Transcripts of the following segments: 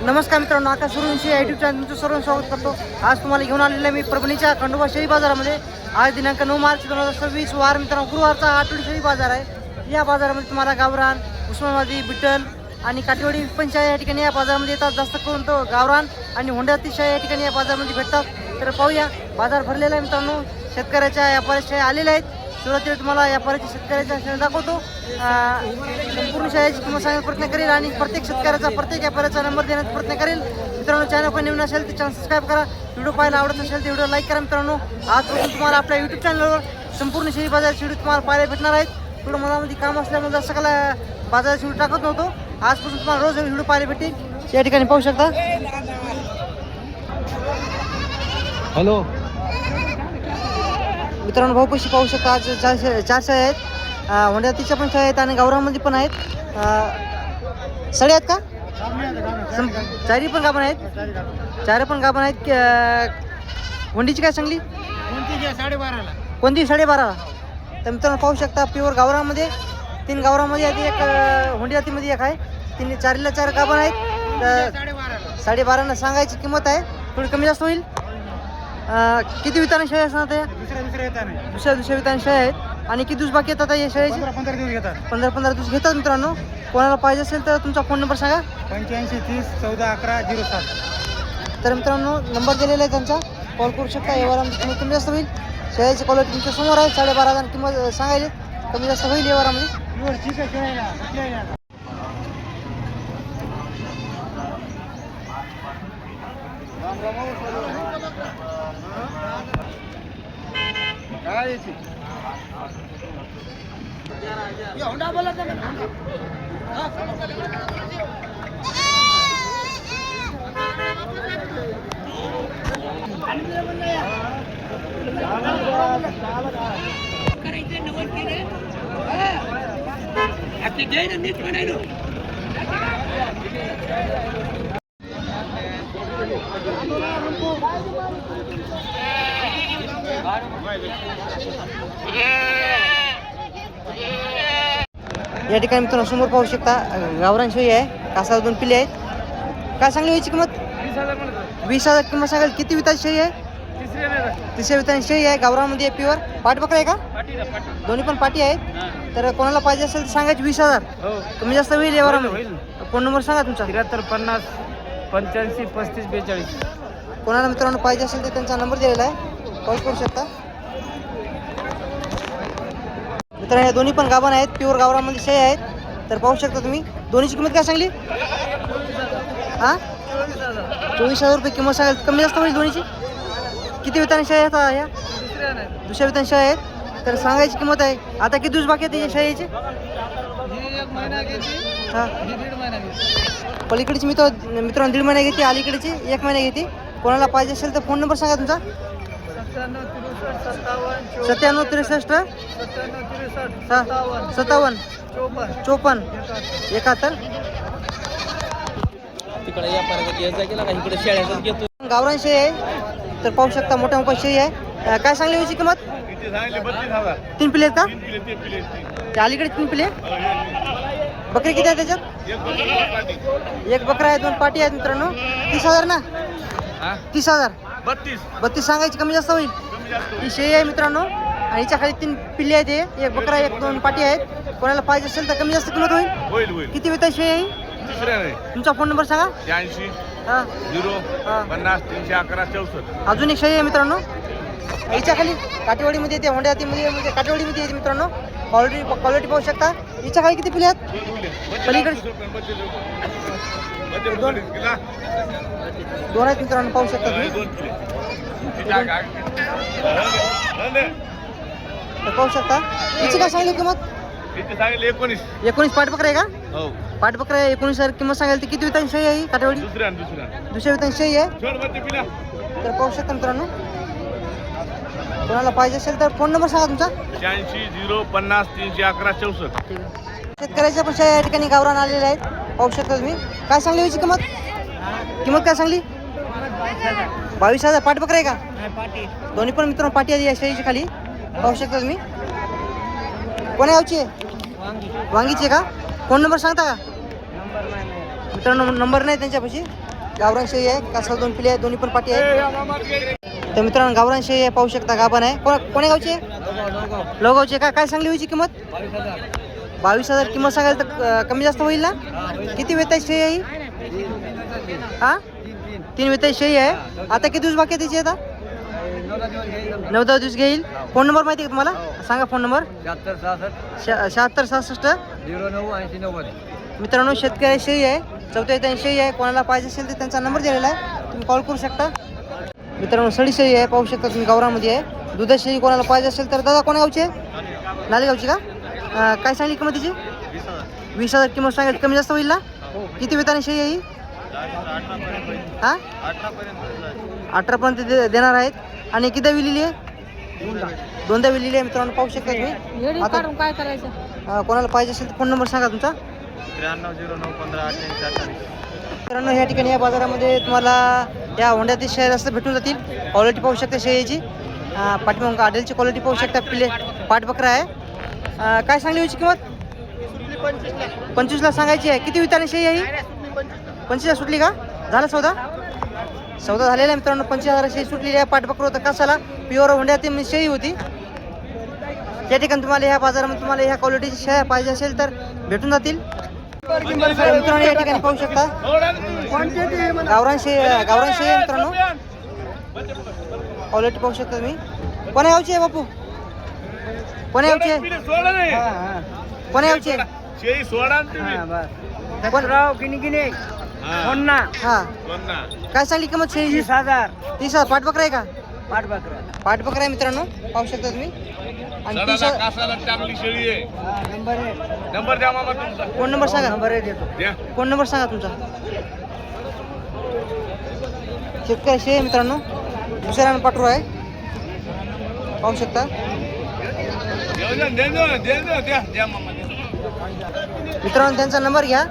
नमस्कार मित्रांनो, आकाश सुरुंशी YouTube channel तुमचं सर्व स्वागत करतो. आज तुम्हाला घेऊन आलेलं आहे मी परभणीच्या खंडोबा शेळी बाजारामध्ये. आज दिनांक 9 मार्च 2026 वार मित्रांनो, गुरुवारचा आठवडी शेळी बाजार आहे. या बाजारामध्ये तुम्हाला गावरान, उस्मानाबादी, बिट्टल आणि काठेवाडी पंचायत या ठिकाणी या बाजारामध्ये येतात. जास्त करून तो गावरान आणि होंड्यातील शेळ्या या ठिकाणी या बाजारामध्ये भेटतात. तर पाहूया, बाजार भरलेला आहे मित्रांनो. शेतकऱ्याच्या व्यापाऱ्या शेळ्या आलेल्या आहेत. सुरुवातीला तुम्हाला व्यापाऱ्याच्या शेतकऱ्याच्या शेळ्या दाखवतो. संपूर्ण शेळ्याची किंमत सांगण्याचा प्रयत्न करेल आणि प्रत्येक शेतकऱ्याचा, प्रत्येक व्यापाऱ्याचा नंबर देण्याचा प्रयत्न करेल. मित्रांनो, चॅनल पण नवीन असेल तर चॅनल सबस्क्राईब करा. व्हिडिओ पाहायला आवडत असेल तर व्हिडिओ लाईक करा. मित्रांनो, आजपासून तुम्हाला आपल्या यूट्यूब चॅनलवर संपूर्ण शेळी बाजाराची व्हिडिओ तुम्हाला पाहायला भेटणार आहेत. थोडं मनामध्ये काम असल्यामुळे जास्त काला बाजाराची व्हिडिओ टाकत नव्हतो. आजपासून तुम्हाला रोज व्हिडिओ पाहायला भेटेल. या ठिकाणी पाहू शकता. हॅलो मित्रांनो, भाऊपाशी पाहू शकता. आज चार शेळ्या आहेत. होंड्यातीच्या पण शेळ्या आहेत आणि गावरामध्ये पण आहेत. सडे आहेत का? चारी पण गाभण आहेत. चार पण गाभण आहेत. होंडीची काय सांगली? कोणती? 12.5. तर मित्रांनो पाहू शकता, प्युअर गावरामध्ये 3 गावरामध्ये आहेत, एक होंडी जातीमध्ये एक आहे. 3 चारीला 4 गाभण आहेत. तर 12.5 सांगायची किंमत आहे. थोडी कमी जास्त होईल. किती विताने शेळ्या असतात या? दुसऱ्या विताने शेळ्या आहेत. आणि किती दिवस बाकी येतात या शेळ्याचे? 15 दिवस घेतात. मित्रांनो, कोणाला पाहिजे असेल तर तुमचा फोन नंबर सांगा. 85 30 14 11 07. तर मित्रांनो, नंबर दिलेला आहे त्यांचा, कॉल करू शकता. व्यवहारामध्ये किंमत कमी जास्त होईल. शेळ्याची क्वालिटी तुमच्या समोर आहे. 12.5 किंमत सांगायला कमी जास्त होईल व्यवहारामध्ये. या ठिकाणी मित्रांनो समोर पाहू शकता, गावरान शेळी आहे. कासा 2 पिल्ले आहेत. काय सांगली याची किंमत? 20,000 किंमत सांगाल. किती विताची शेळी आहे? तिसऱ्या विताची शेळी आहे. गावरामध्ये आहे. प्युअर पाट बकरा आहे का? दोन्ही पण पाटी आहेत. तर कोणाला पाहिजे असेल तर सांगायची 20,000. कमी जास्त होईल व्यवहारामध्ये. फोन नंबर सांगा तुमचा. 73 50 85 35 42. कोणाला मित्रांनो पाहिजे असेल तर त्यांचा नंबर दिलेला आहे, कॉल करू शकता. मित्रांनो, या दोन्ही पण गाभण आहेत. प्युअर गावरामध्ये शेळ्या आहेत. तर पाहू शकता तुम्ही. दोन्हीची किंमत काय सांगली? 24,000 रुपये किंमत सांगाल. कमी जास्त होईल दोन्हीची. किती विताने शेळ्या आहेत या? दुसऱ्या विताने शेळ्या आहेत. तर सांगायची किंमत आहे. आता किती दिवस बाकी आहेत या शेळ्याचे? हां, पलीकडची मित्रांनो 1.5 महिना घेते. अलीकडची 1 महिना घेते. कोणाला पाहिजे असेल तर फोन नंबर सांगा तुमचा. 97 63 57 54 71. गावरान शेळी आहे. तर पाहू शकता, मोठ्या मोठ्या शेळी आहे. काय सांगली याची किंमत? 3 पिले आहेत का? ते अलीकडे 3 पिले. बकरी किती आहे त्याच्यात? एक बकरा आहे. 2 पाटी आहेत. मित्रांनो 30,000 ना? 30,000. 32 सांगायची. कमी जास्त होईल. ही शेळी आहे मित्रांनो आणि हिच्या खाली 3 पिल्ले आहेत. एक बकरा, 1 2 पाटी आहेत. कोणाला पाहिजे असेल तर कमी जास्त किंमत होईल. किती विता शेळी आहे? तुमचा फोन नंबर सांगा. 80 हां 0 50 311 64. अजून एक शेळी आहे मित्रांनो. हिच्या खाली काठेवाडीमध्ये येते, होंड्यातीमध्ये काठेवाडीमध्ये येते मित्रांनो. क्वालिटी पाहू शकता. हिच्या खाली किती पिल्ले आहेत? पलीकडे 2 आहेत मित्रांनो, पाहू शकता तुम्ही. तर पाहू शकता. हिची काय सांगली किंमत? 19 पाट बकरा आहे का? पाट बकरा आहे. 19,000 किंमत सांगायला. किती वितांची शेळी आहे? काठेवाडी दुसऱ्या वितांची शेळी आहे. तर पाहू शकता मित्रांनो. कोणाला पाहिजे असेल तर फोन नंबर सांगा तुमचा. 86 0 50 311 64. ठीक आहे. शेतकऱ्याच्या पण शेळ्या या ठिकाणी गावरान आलेल्या आहेत. पाहू शकता तुम्ही. काय सांगली याची किंमत? किंमत काय सांगली? 22,000. पाट बकरा आहे का? दोन्ही पण मित्रांनो पाटी आहे या शेळीची खाली. पाहू शकता तुम्ही. कोण्या गावची आहे? वांगीची आहे का? फोन नंबर सांगता का? मित्रांनो नंबर नाही त्यांच्यापाशी. गावरान शेळी आहे, कासाला 2 पिले आहे, दोन्ही पण पाठी आहे. तर मित्रांनो गावरान शेळी आहे, पाहू शकता गाभण आहे. कोण्या गावची आहे? लोगावची आहे का? काय सांगली होईची किंमत? 22,000 किंमत सांगाल तर कमी जास्त होईल ना? किती वेताची शेळी आहे ही? हा 3 वेताची शेळी आहे. आता किती दिवस बाकी आहे त्याची? आता 9-10 दिवस घेईल. फोन नंबर माहिती आहे का तुम्हाला? सांगा फोन नंबर. 7666 098090. मित्रांनो शेतकरी शेळी आहे, 4थ्या वेताची शेळी आहे. कोणाला पाहिजे असेल तर त्यांचा नंबर दिलेला आहे, तुम्ही कॉल करू शकता. मित्रांनो सडी शेळी आहे, पाहू शकता तुम्ही गावरामध्ये आहे. दुधा शेळी कोणाला पाहिजे असेल तर दादा कोण्या गावची आहे? नालेगावची का? काय सांगली किंमत तिची? 20,000 किंमत सांगायची, कमी जास्त होईल ना? किती वेताने शेळी आहे ही? हां 18पर्यंत देणार आहेत. आणि किती विलेली आहे? 2दा विलेली आहे. मित्रांनो पाहू शकता तुम्ही. आता काय करायचं? कोणाला पाहिजे असेल तर फोन नंबर सांगा तुमचा. 9309158848. मित्रांनो ह्या ठिकाणी या बाजारामध्ये तुम्हाला या होंड्यातील शेळ्या जास्त भेटून जातील. क्वालिटी पाहू शकता शेळीची. पाठीमागून आडेलची क्वालिटी पाहू शकता. पिले पाठबकरा आहे. काय सांगली होती किंमत? 25ला सांगायची आहे. किती विताने शेळी आहे ही? 25ला सुटली का? झाला सौदा झालेला आहे मित्रांनो. 25,000 शेळी सुटलेली आहे. पाठबकरा होतं कासाला, प्युअर होंड्यातील शेळी होती. या ठिकाणी तुम्हाला ह्या बाजारामध्ये तुम्हाला ह्या क्वालिटीची शेळ्या पाहिजे असेल तर भेटून जातील. मित्रांनो या ठिकाणी पाहू शकता गावरान शेळी आहे मित्रांनो. क्वालिटी पाहू शकता तुम्ही. कोण्या गावची आहे बापू? कोण्या गावची आहे? कोण्या गावची आहे? हा काय सांगली किंमत शेळीची? 30,000. पाठबकरा आहे का? पाठबकरा आहे मित्रांनो, पाहू शकता तुम्ही. आणि 30,000. नंबर द्या मामा तुमचा. फोन नंबर सांगा. द्या. फोन नंबर सांगा तुमचा. शेतकरी शेळी आहे मित्रांनो, दुसऱ्या पाठरू आहे, पाहू शकता. मित्रांनो त्यांचा नंबर घ्या.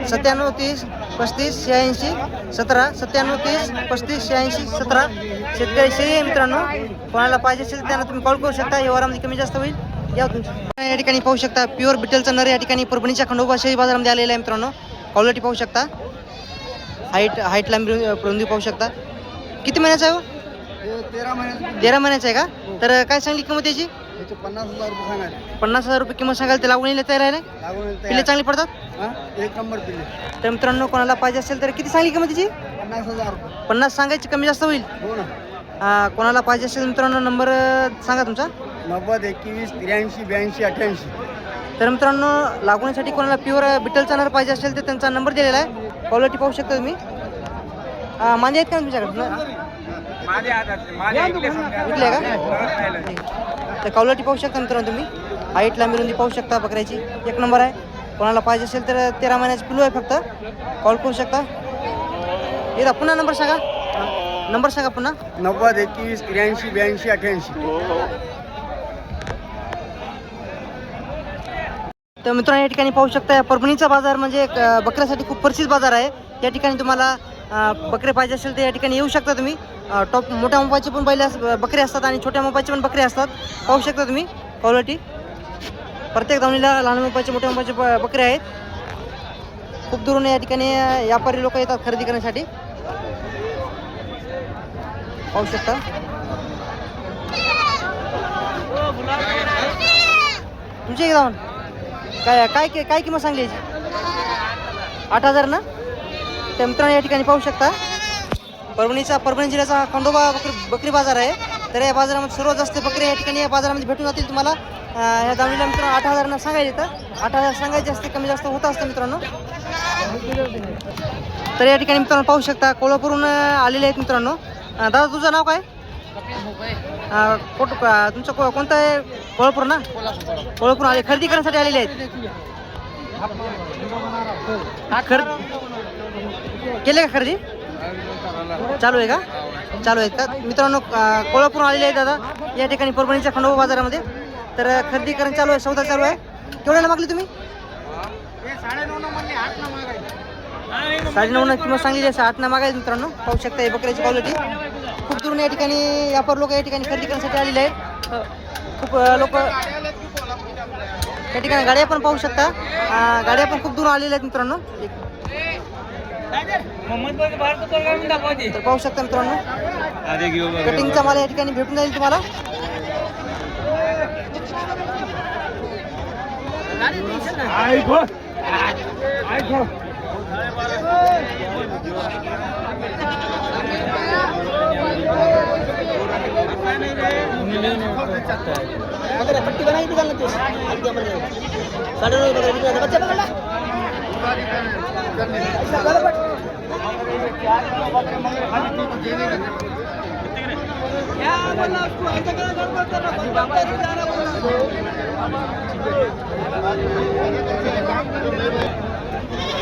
97 30 35 86 17. 97 30 35 86 17. शेतकरी शेळी आहे मित्रांनो, कोणाला पाहिजे असेल त्यांना तुम्ही कॉल करू शकता. व्यवहारामध्ये कमी जास्त होईल. या तुमच्या या ठिकाणी पाहू शकता प्युअर बिटलचा नर या ठिकाणी परभणीच्या खंडोबा शेळी बाजारामध्ये आलेला आहे मित्रांनो. क्वालिटी पाहू शकता. हाईट लांबी रुंदी पाहू शकता. किती महिन्याचा आहे? 13 महिन्याचा आहे का? तर काय सांगली किंमत याची? 50,000 रुपये सांगायचे. 50,000 रुपये किंमत सांगाल. ते लागून येईल तयार आहे. पिल्ले चांगली पडतात. 1 नंबर पिल्ले. तर मित्रांनो कोणाला पाहिजे असेल तर किती सांगली किंमत त्याची? 50,000 रुपये. 50 सांगायची, कमी जास्त होईल. हो ना. कोणाला पाहिजे असेल मित्रांनो नंबर सांगा तुमचा. 90 21 83 82 88. तर मित्रांनो लागवणीसाठी कोणाला प्युअर बिटलचा नर पाहिजे असेल तर त्यांचा नंबर दिलेला आहे. क्वालिटी पाहू शकता तुम्ही. मांदी आहेत का तुमच्याकडे? विकले का? तर क्वालिटी पाहू शकता मित्रांनो तुम्ही. हाईट लांबी रुंदी पाहू शकता बकऱ्याची, 1 नंबर आहे. कोणाला पाहिजे असेल तर 13 महिन्याची पिलू आहे फक्त. कॉल करू शकता. एकदा पुन्हा नंबर सांगा. नंबर सांगा पुन्हा. 90 21 83 82 88. तर मित्रांनो या ठिकाणी पाहू शकता परभणीचा बाजार म्हणजे एक बकऱ्यासाठी खूप प्रसिद्ध बाजार आहे. या ठिकाणी तुम्हाला बकरे पाहिजे असेल तर या ठिकाणी येऊ शकता तुम्ही. टॉप मोठ्या मोबाईलचे पण बैल बकरे असतात आणि छोट्या मोबाईलचे पण बकरे असतात. पाहू शकता तुम्ही क्वालिटी. प्रत्येक धावणीला लहान मोबाईलचे मोठ्या मोबाईलचे बकरे आहेत. खूप दुरून या ठिकाणी व्यापारी लोक येतात खरेदी करण्यासाठी. पाहू शकता. तुमची एक धावून काय काय काय किंमत सांगली याची? 8,000 ना? तर मित्रांनो या ठिकाणी पाहू शकता परभणी जिल्ह्याचा खंडोबा बकरी बाजार आहे. तर या बाजारामध्ये सर्वात जास्त बकरी या ठिकाणी या बाजारामध्ये भेटून जातील तुम्हाला. ह्या दावणीला मित्रांनो 8,000 सांगायचे तर 8,000 सांगायचे असते, कमी जास्त होत असतं मित्रांनो. तर या ठिकाणी मित्रांनो पाहू शकता कोल्हापूरहून आलेले आहेत मित्रांनो. दादा तुझं नाव काय? तुमचं कोणतं आहे? कोल्हापूर ना? कोल्हापूर आले खरेदी करण्यासाठी आलेले आहेत. केले का खरेदी? चालू आहे का? चालू आहेत का मित्रांनो? कोल्हापूर आलेले आहेत दादा या ठिकाणी परभणीच्या खंडोबा बाजारामध्ये. तर खरेदी करणं चालू आहे, सौदा चालू आहे. केवढ्याला मागली तुम्ही? 9.5 किंमत सांगलेली आहे. 8 मागायला मित्रांनो. पाहू शकता ही बकऱ्याची क्वालिटी. खूप दुरून या ठिकाणी व्यापार लोक या ठिकाणी खरेदी करण्यासाठी आलेले आहेत. खूप लोक या ठिकाणी गाड्या पण पाहू शकता. गाड्या पण खूप दूर आलेल्या आहेत मित्रांनो. तर पाहू शकता मित्रांनो कटिंगचा माल या ठिकाणी भेटून जाईल तुम्हाला. पट्टी बनाई भी डालना साढ़े 9 बच्चे पकड़ना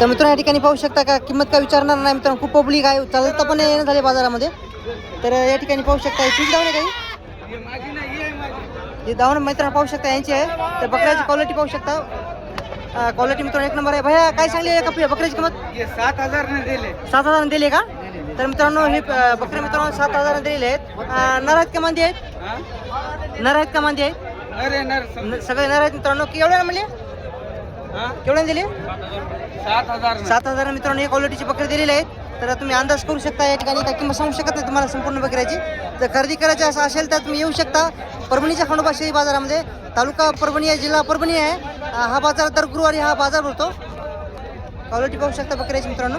तर मित्रांनो या ठिकाणी पाहू शकता का किंमत काय विचारणार नाही मित्रांनो. खूप पब्लिक आहे, चालता पण येणं झाले बाजारामध्ये. तर या ठिकाणी पाहू शकता फीज डाऊन आहे काही हे दावण मित्रांनो पाहू शकता यांची आहे. तर बकऱ्याची क्वालिटी पाहू शकता. क्वालिटी मित्रांनो एक नंबर आहे. भैया काय सांगली बकऱ्याची किंमत? 7,000 ने दिले. 7,000 दिले का? तर मित्रांनो हे बकरे मित्रांनो 7,000 दिलेले आहेत. नर आहेत का मांदी आहेत? नर आहेत का मांदी आहेत? सगळे नर आहेत मित्रांनो. केवढ्या म्हणले? केवढ्या दिले? 7,000 मित्रांनो हे क्वालिटीचे बकरे दिलेले आहेत. तर तुम्ही अंदाज करू शकता या ठिकाणी काय किंमत सांगू शकत नाही तुम्हाला संपूर्ण बकऱ्याची. तर खरेदी करायची असं असेल तर तुम्ही येऊ शकता परभणीच्या खंडोबा शेळी बाजारामध्ये. तालुका परभणी आहे, जिल्हा परभणी आहे. हा बाजार दर गुरुवारी हा बाजार भरतो. क्वालिटी पाहू शकता बकऱ्याची मित्रांनो.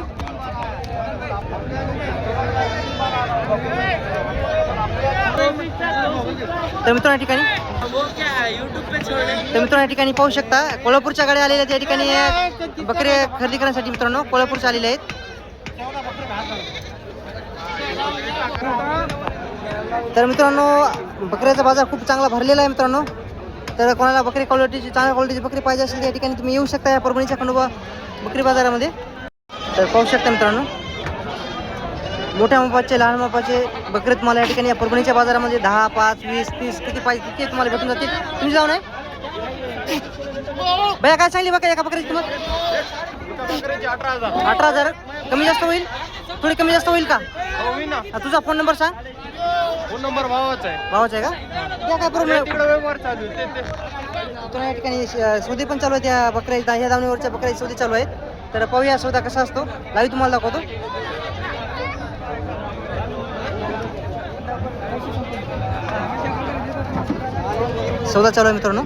तर मित्रांनो या ठिकाणी पाहू शकता कोल्हापूरच्या गाड्या आलेल्या त्या ठिकाणी बकरे खरेदी करण्यासाठी मित्रांनो कोल्हापूरच्या आलेले आहेत. तर मित्रांनो बकऱ्याचा बाजार खूप चांगला भरलेला आहे मित्रांनो. तर कोणाला बकरी क्वालिटीची चांगल्या क्वालिटीची बकरी पाहिजे असेल तर या ठिकाणी तुम्ही येऊ शकता या परभणीच्या खंडोबा बकरी बाजारामध्ये. तर पाहू शकता मित्रांनो मोठ्या मापाचे लहान मापाचे बकरे तुम्हाला या ठिकाणी या परभणीच्या बाजारामध्ये 10, 5, 20, 30 किती पाहिजे तितके तुम्हाला भेटून जातील. तुम्ही जाऊ नये भैया काय सांगली बकरी एका बकरीची किंमत? 18,000. कमी जास्त होईल? थोडी कमी जास्त होईल का? तुझा फोन नंबर सांग. फोन नंबर भावाचा आहे. भावाचा आहे का? त्या काय प्रॉब्लेम व्यवहार चालू आहे. या ठिकाणी सौदे पण चालू आहेत. त्या बकऱ्या ह्या दावणीवरच्या बकऱ्या सौदे चालू आहेत. तर पाहूया सौदा कसा असतो. लाईव्ह तुम्हाला दाखवतो. सौदा चालू आहे मित्रांनो.